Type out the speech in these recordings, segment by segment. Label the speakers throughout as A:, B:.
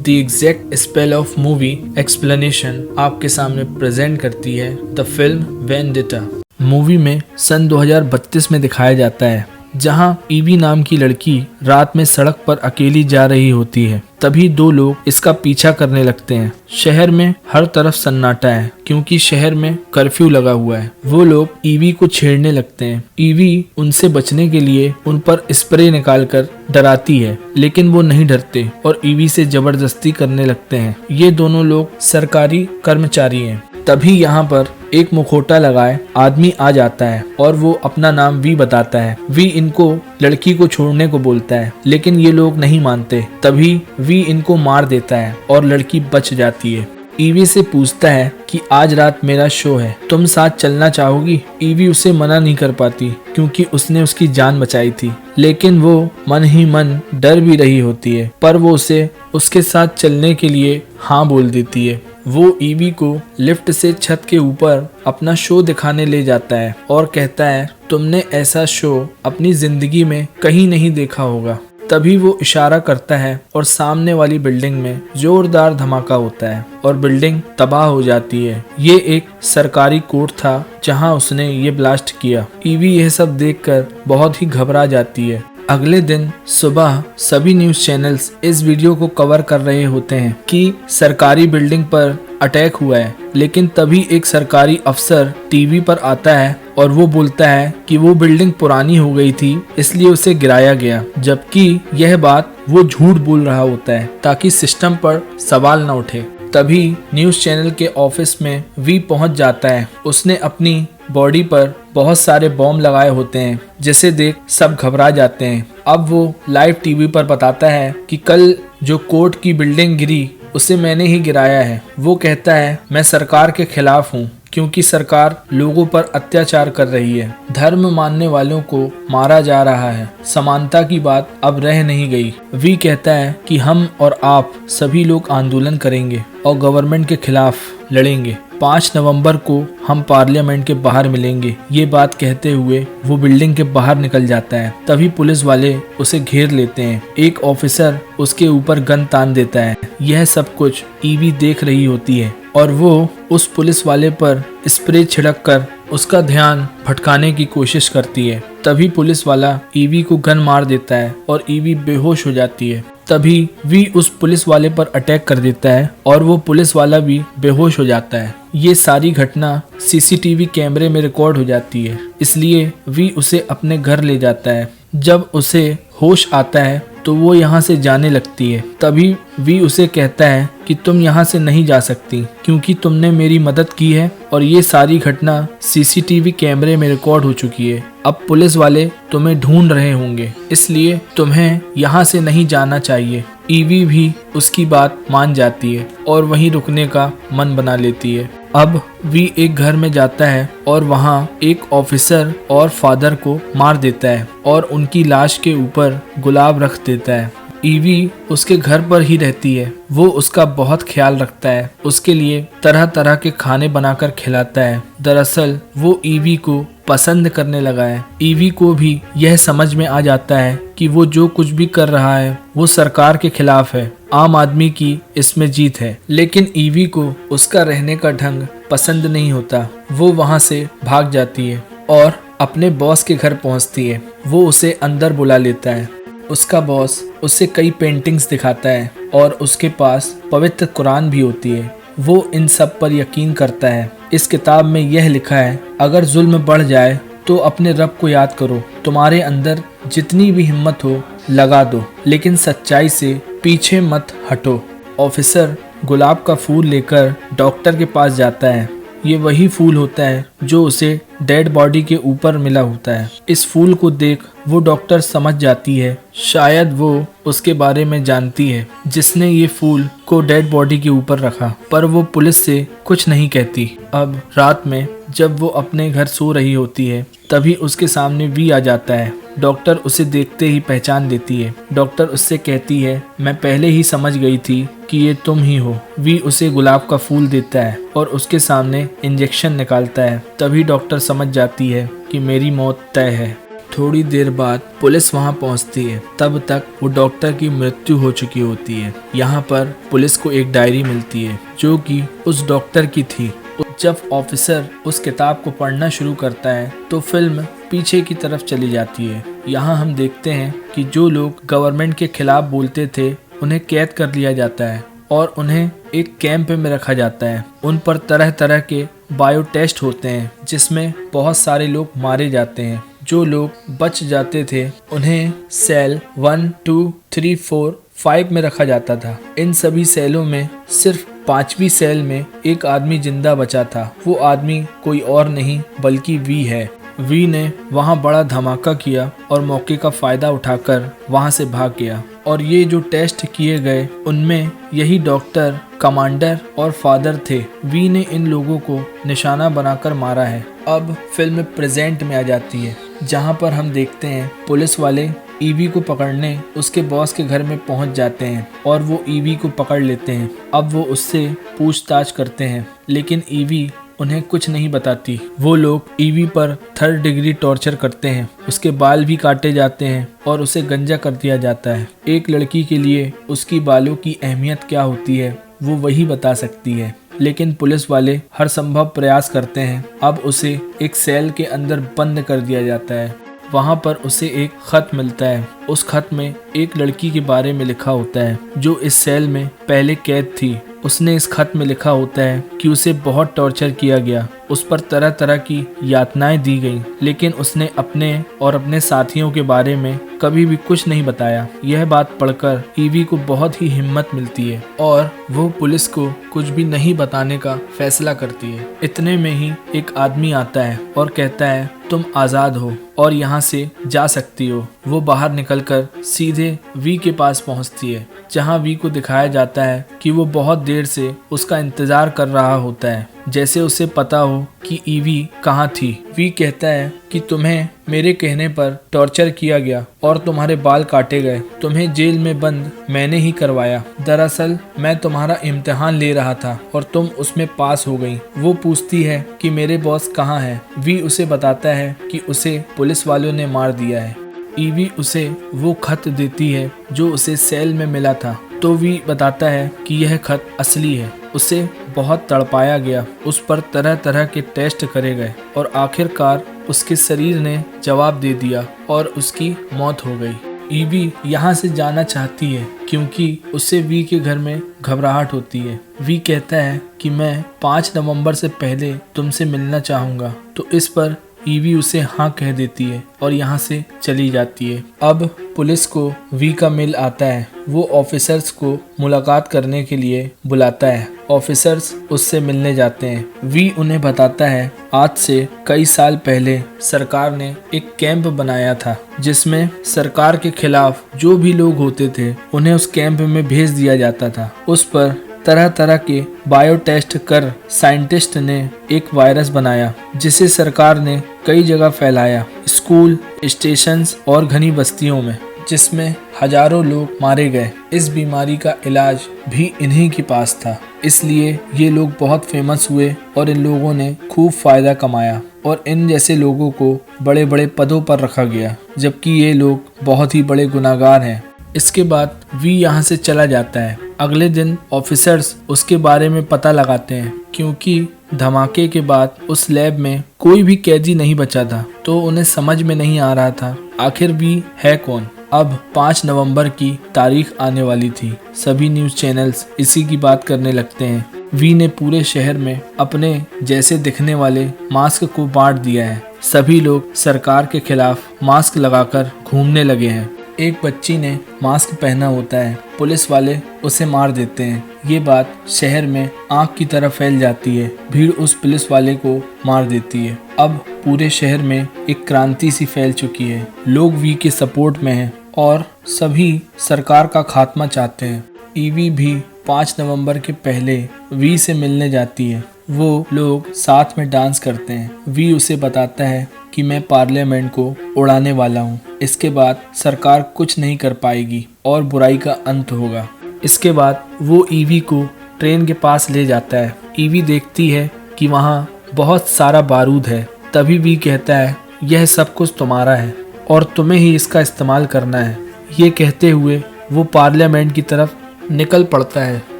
A: The exact spell of movie explanation आपके सामने present करती है द फिल्म वेंडिटा। मूवी में सन 2032 में दिखाया जाता है जहां ईवी नाम की लड़की रात में सड़क पर अकेली जा रही होती है। तभी दो लोग इसका पीछा करने लगते हैं। शहर में हर तरफ सन्नाटा है क्योंकि शहर में कर्फ्यू लगा हुआ है। वो लोग ईवी को छेड़ने लगते हैं। ईवी उनसे बचने के लिए उन पर स्प्रे निकालकर डराती है, लेकिन वो नहीं डरते और ईवी से जबरदस्ती करने लगते हैं। ये दोनों लोग सरकारी कर्मचारी हैं। तभी यहाँ पर एक मुखौटा लगाए आदमी आ जाता है और वो अपना नाम वी बताता है। वी इनको लड़की को छोड़ने को बोलता है, लेकिन ये लोग नहीं मानते। तभी वी इनको मार देता है और लड़की बच जाती है। ईवी से पूछता है कि आज रात मेरा शो है, तुम साथ चलना चाहोगी? ईवी उसे मना नहीं कर पाती क्योंकि उसने उसकी जान बचाई थी, लेकिन वो मन ही मन डर भी रही होती है, पर वो उसे उसके साथ चलने के लिए हाँ बोल देती है। वो ईवी को लिफ्ट से छत के ऊपर अपना शो दिखाने ले जाता है और कहता है तुमने ऐसा शो अपनी जिंदगी में कहीं नहीं देखा होगा। तभी वो इशारा करता है और सामने वाली बिल्डिंग में जोरदार धमाका होता है और बिल्डिंग तबाह हो जाती है। ये एक सरकारी कोर्ट था जहां उसने ये ब्लास्ट किया। ईवी यह सब देखकर बहुत ही घबरा जाती है। अगले दिन सुबह सभी न्यूज चैनल्स इस वीडियो को कवर कर रहे होते हैं कि सरकारी बिल्डिंग पर अटैक हुआ है, लेकिन तभी एक सरकारी अफसर टीवी पर आता है और वो बोलता है कि वो बिल्डिंग पुरानी हो गई थी इसलिए उसे गिराया गया, जबकि यह बात वो झूठ बोल रहा होता है ताकि सिस्टम पर सवाल न उठे। तभी न्यूज चैनल के ऑफिस में वी पहुंच जाता है। उसने अपनी बॉडी पर बहुत सारे बॉम्ब लगाए होते हैं, जिसे देख सब घबरा जाते हैं। अब वो लाइव टीवी पर बताता है कि कल जो कोर्ट की बिल्डिंग गिरी उसे मैंने ही गिराया है। वो कहता है मैं सरकार के खिलाफ हूँ क्योंकि सरकार लोगों पर अत्याचार कर रही है, धर्म मानने वालों को मारा जा रहा है, समानता की बात अब रह नहीं गई। वी कहता है कि हम और आप सभी लोग आंदोलन करेंगे और गवर्नमेंट के खिलाफ लड़ेंगे। 5 नवंबर को हम पार्लियामेंट के बाहर मिलेंगे। ये बात कहते हुए वो बिल्डिंग के बाहर निकल जाता है। तभी पुलिस वाले उसे घेर लेते हैं। एक ऑफिसर उसके ऊपर गन तान देता है। यह सब कुछ ईवी देख रही होती है और वो उस पुलिस वाले पर स्प्रे छिड़क कर उसका ध्यान भटकाने की कोशिश करती है। तभी पुलिस वाला ईवी को गन मार देता है और ईवी बेहोश हो जाती है। तभी वी उस पुलिस वाले पर अटैक कर देता है और वो पुलिस वाला भी बेहोश हो जाता है। ये सारी घटना सीसीटीवी कैमरे में रिकॉर्ड हो जाती है, इसलिए वी उसे अपने घर ले जाता है। जब उसे होश आता है तो वो यहाँ से जाने लगती है। तभी वी उसे कहता है कि तुम यहाँ से नहीं जा सकती क्योंकि तुमने मेरी मदद की है और ये सारी घटना सीसीटीवी कैमरे में रिकॉर्ड हो चुकी है। अब पुलिस वाले तुम्हें ढूंढ रहे होंगे, इसलिए तुम्हें यहाँ से नहीं जाना चाहिए। ईवी भी उसकी बात मान जाती है और वहीं रुकने का मन बना लेती है। अब वी एक घर में जाता है और वहाँ एक ऑफिसर और फादर को मार देता है और उनकी लाश के ऊपर गुलाब रख देता है। ईवी उसके घर पर ही रहती है। वो उसका बहुत ख्याल रखता है, उसके लिए तरह तरह के खाने बनाकर खिलाता है। दरअसल वो ईवी को पसंद करने लगा है। ईवी को भी यह समझ में आ जाता है कि वो जो कुछ भी कर रहा है वो सरकार के खिलाफ है, आम आदमी की इसमें जीत है। लेकिन ईवी को उसका रहने का ढंग पसंद नहीं होता। वो वहाँ से भाग जाती है और अपने बॉस के घर पहुँचती है। वो उसे अंदर बुला लेता है। उसका बॉस उसे कई पेंटिंग्स दिखाता है और उसके पास पवित्र कुरान भी होती है। वो इन सब पर यकीन करता है। इस किताब में यह लिखा है, अगर जुल्म बढ़ जाए तो अपने रब को याद करो, तुम्हारे अंदर जितनी भी हिम्मत हो लगा दो, लेकिन सच्चाई से पीछे मत हटो। ऑफिसर गुलाब का फूल लेकर डॉक्टर के पास जाता है। ये वही फूल होता है जो उसे डेड बॉडी के ऊपर मिला होता है। इस फूल को देख वो डॉक्टर समझ जाती है, शायद वो उसके बारे में जानती है जिसने ये फूल को डेड बॉडी के ऊपर रखा, पर वो पुलिस से कुछ नहीं कहती। अब रात में जब वो अपने घर सो रही होती है तभी उसके सामने वी आ जाता है। डॉक्टर उसे देखते ही पहचान लेती है। डॉक्टर उससे कहती है, मैं पहले ही समझ गई थी कि ये तुम ही हो। वी उसे गुलाब का फूल देता है और उसके सामने इंजेक्शन निकालता है। तभी डॉक्टर समझ जाती है कि मेरी मौत तय है। थोड़ी देर बाद पुलिस वहां पहुंचती है। तब तक वो डॉक्टर की मृत्यु हो चुकी होती है। यहाँ पर पुलिस को एक डायरी मिलती है जो कि उस डॉक्टर की थी। जब ऑफिसर उस किताब को पढ़ना शुरू करता है तो फिल्म पीछे की तरफ चली जाती है। यहाँ हम देखते हैं कि जो लोग गवर्नमेंट के खिलाफ बोलते थे उन्हें कैद कर लिया जाता है और उन्हें एक कैंप में रखा जाता है। उन पर तरह तरह के बायो टेस्ट होते हैं जिसमें बहुत सारे लोग मारे जाते हैं। जो लोग बच जाते थे उन्हें सेल 1, 2, 3, 4, 5 में रखा जाता था। इन सभी सेलों में सिर्फ 5वीं सेल में एक आदमी जिंदा बचा था। वो आदमी कोई और नहीं बल्कि वी है। वी ने वहाँ बड़ा धमाका किया और मौके का फायदा उठाकर वहाँ से भाग गया। और ये जो टेस्ट किए गए उनमें यही डॉक्टर, कमांडर और फादर थे। वी ने इन लोगों को निशाना बनाकर मारा है। अब फिल्म प्रेजेंट में आ जाती है जहाँ पर हम देखते हैं पुलिस वाले ईवी को पकड़ने उसके बॉस के घर में पहुंच जाते हैं और वो ईवी को पकड़ लेते हैं। अब वो उससे पूछताछ करते हैं लेकिन ईवी उन्हें कुछ नहीं बताती। वो लोग ईवी पर 3rd डिग्री टॉर्चर करते हैं। उसके बाल भी काटे जाते हैं और उसे गंजा कर दिया जाता है। एक लड़की के लिए उसकी बालों की अहमियत क्या होती है वो वही बता सकती है। लेकिन पुलिस वाले हर संभव प्रयास करते हैं। अब उसे एक सेल के अंदर बंद कर दिया जाता है। वहाँ पर उसे एक खत मिलता है। उस खत में एक लड़की के बारे में लिखा होता है जो इस सेल में पहले कैद थी। उसने इस खत में लिखा होता है कि उसे बहुत टॉर्चर किया गया, उस पर तरह तरह की यातनाएं दी गई, लेकिन उसने अपने और अपने साथियों के बारे में कभी भी कुछ नहीं बताया। यह बात पढ़कर ईवी को बहुत ही हिम्मत मिलती है और वो पुलिस को कुछ भी नहीं बताने का फैसला करती है। इतने में ही एक आदमी आता है और कहता है तुम आज़ाद हो और यहाँ से जा सकती हो। वो बाहर निकलकर सीधे वी के पास पहुँचती है जहाँ वी को दिखाया जाता है कि वो बहुत देर से उसका इंतजार कर रहा होता है, जैसे उसे पता हो कि ईवी कहाँ थी। वी कहता है कि तुम्हें मेरे कहने पर टॉर्चर किया गया और तुम्हारे बाल काटे गए। तुम्हें जेल में बंद मैंने ही करवाया। दरअसल मैं तुम्हारा इम्तिहान ले रहा था और तुम उसमें पास हो गई। वो पूछती है कि मेरे बॉस कहाँ है। वी उसे बताता है कि उसे पुलिस वालों ने मार दिया है। ईवी उसे वो खत देती है जो उसे सेल में मिला था। तो वी बताता है कि यह खत असली है। उसे बहुत तड़पाया गया, उस पर तरह तरह के टेस्ट करे गए और आखिरकार उसके शरीर ने जवाब दे दिया और उसकी मौत हो गई। ईवी यहाँ से जाना चाहती है क्योंकि उसे वी के घर में घबराहट होती है। वी कहता है कि मैं 5 नवंबर से पहले तुमसे मिलना चाहूँगा। तो इस पर ईवी उसे हाँ कह देती है और यहाँ से चली जाती है। अब पुलिस को वी का मेल आता है। वो ऑफिसर्स को मुलाकात करने के लिए बुलाता है। ऑफिसर्स उससे मिलने जाते हैं। वी उन्हें बताता है आज से कई साल पहले सरकार ने एक कैंप बनाया था जिसमें सरकार के खिलाफ जो भी लोग होते थे उन्हें उस कैंप में भेज दिया जाता था। उस पर तरह तरह के बायो टेस्ट कर साइंटिस्ट ने एक वायरस बनाया जिसे सरकार ने कई जगह फैलाया, स्कूल, स्टेशंस और घनी बस्तियों में, जिसमें हजारों लोग मारे गए। इस बीमारी का इलाज भी इन्हीं के पास था, इसलिए ये लोग बहुत फेमस हुए और इन लोगों ने खूब फायदा कमाया और इन जैसे लोगों को बड़े बड़े पदों पर रखा गया, जबकि ये लोग बहुत ही बड़े गुनाहगार हैं। इसके बाद वी यहाँ से चला जाता है। अगले दिन ऑफिसर्स उसके बारे में पता लगाते हैं क्योंकि धमाके के बाद उस लैब में कोई भी कैदी नहीं बचा था, तो उन्हें समझ में नहीं आ रहा था आखिर वी है कौन। अब 5 नवंबर की तारीख आने वाली थी। सभी न्यूज़ चैनल्स इसी की बात करने लगते हैं। वी ने पूरे शहर में अपने जैसे दिखने वाले मास्क को बांट दिया है। सभी लोग सरकार के खिलाफ मास्क लगाकर घूमने लगे हैं। एक बच्ची ने मास्क पहना होता है, पुलिस वाले उसे मार देते हैं। ये बात शहर में आग की तरह फैल जाती है। भीड़ उस पुलिस वाले को मार देती है। अब पूरे शहर में एक क्रांति सी फैल चुकी है। लोग वी के सपोर्ट में हैं और सभी सरकार का खात्मा चाहते हैं। ईवी भी 5 नवंबर के पहले वी से मिलने जाती है। वो लोग साथ में डांस करते हैं। वी उसे बताता है कि मैं पार्लियामेंट को उड़ाने वाला हूँ। इसके बाद सरकार कुछ नहीं कर पाएगी और बुराई का अंत होगा। इसके बाद वो ईवी को ट्रेन के पास ले जाता है। ईवी देखती है कि वहाँ बहुत सारा बारूद है। तभी वी कहता है यह सब कुछ तुम्हारा है। और तुम्हें ही इसका इस्तेमाल करना है। ये कहते हुए वो पार्लियामेंट की तरफ निकल पड़ता है।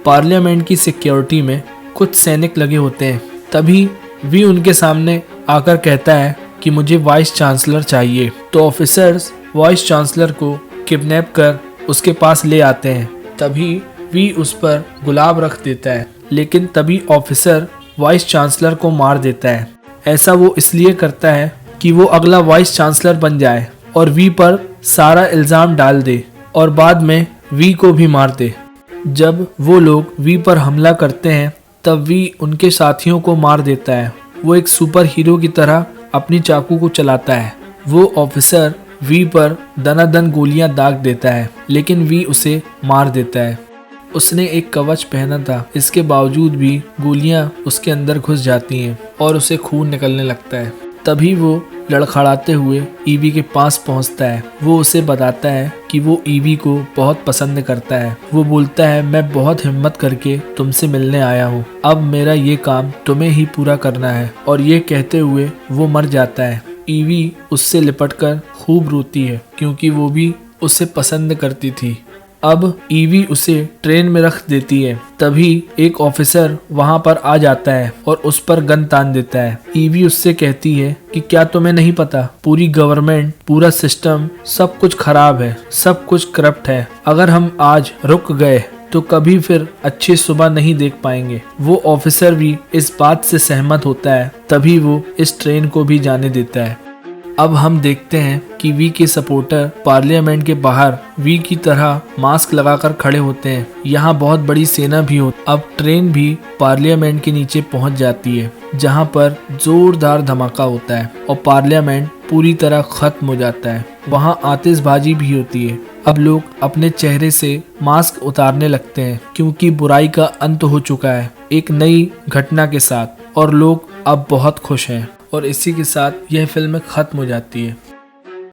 A: पार्लियामेंट की सिक्योरिटी में कुछ सैनिक लगे होते हैं। तभी वी उनके सामने आकर कहता है कि मुझे वाइस चांसलर चाहिए। तो ऑफिसर्स वाइस चांसलर को किडनैप कर उसके पास ले आते हैं। तभी वी उस पर गुलाब रख देता है, लेकिन तभी ऑफिसर वाइस चांसलर को मार देता है। ऐसा वो इसलिए करता है कि वो अगला वाइस चांसलर बन जाए और वी पर सारा इल्ज़ाम डाल दे और बाद में वी को भी मार दे। जब वो लोग वी पर हमला करते हैं तब वी उनके साथियों को मार देता है। वो एक सुपर हीरो की तरह अपनी चाकू को चलाता है। वो ऑफिसर वी पर दनादन गोलियां दाग देता है, लेकिन वी उसे मार देता है। उसने एक कवच पहना था, इसके बावजूद भी गोलियां उसके अंदर घुस जाती हैं और उसे खून निकलने लगता है। तभी वो लड़खड़ाते हुए ईवी के पास पहुंचता है। वो उसे बताता है कि वो ईवी को बहुत पसंद करता है। वो बोलता है, मैं बहुत हिम्मत करके तुमसे मिलने आया हूँ, अब मेरा ये काम तुम्हें ही पूरा करना है। और ये कहते हुए वो मर जाता है। ईवी उससे लिपटकर खूब रोती है क्योंकि वो भी उसे पसंद करती थी। अब ईवी उसे ट्रेन में रख देती है। तभी एक ऑफिसर वहां पर आ जाता है और उस पर गन तान देता है। ईवी उससे कहती है कि क्या तुम्हें नहीं पता, पूरी गवर्नमेंट, पूरा सिस्टम, सब कुछ खराब है, सब कुछ करप्ट है। अगर हम आज रुक गए तो कभी फिर अच्छी सुबह नहीं देख पाएंगे। वो ऑफिसर भी इस बात से सहमत होता है। तभी वो इस ट्रेन को भी जाने देता है। अब हम देखते हैं कि वी के सपोर्टर पार्लियामेंट के बाहर वी की तरह मास्क लगाकर खड़े होते हैं। यहाँ बहुत बड़ी सेना भी होती। अब ट्रेन भी पार्लियामेंट के नीचे पहुँच जाती है, जहाँ पर जोरदार धमाका होता है और पार्लियामेंट पूरी तरह खत्म हो जाता है। वहाँ आतिशबाजी भी होती है। अब लोग अपने चेहरे से मास्क उतारने लगते हैं क्योंकि बुराई का अंत हो चुका है एक नई घटना के साथ, और लोग अब बहुत खुश हैं। और इसी के साथ यह फिल्म खत्म हो जाती है।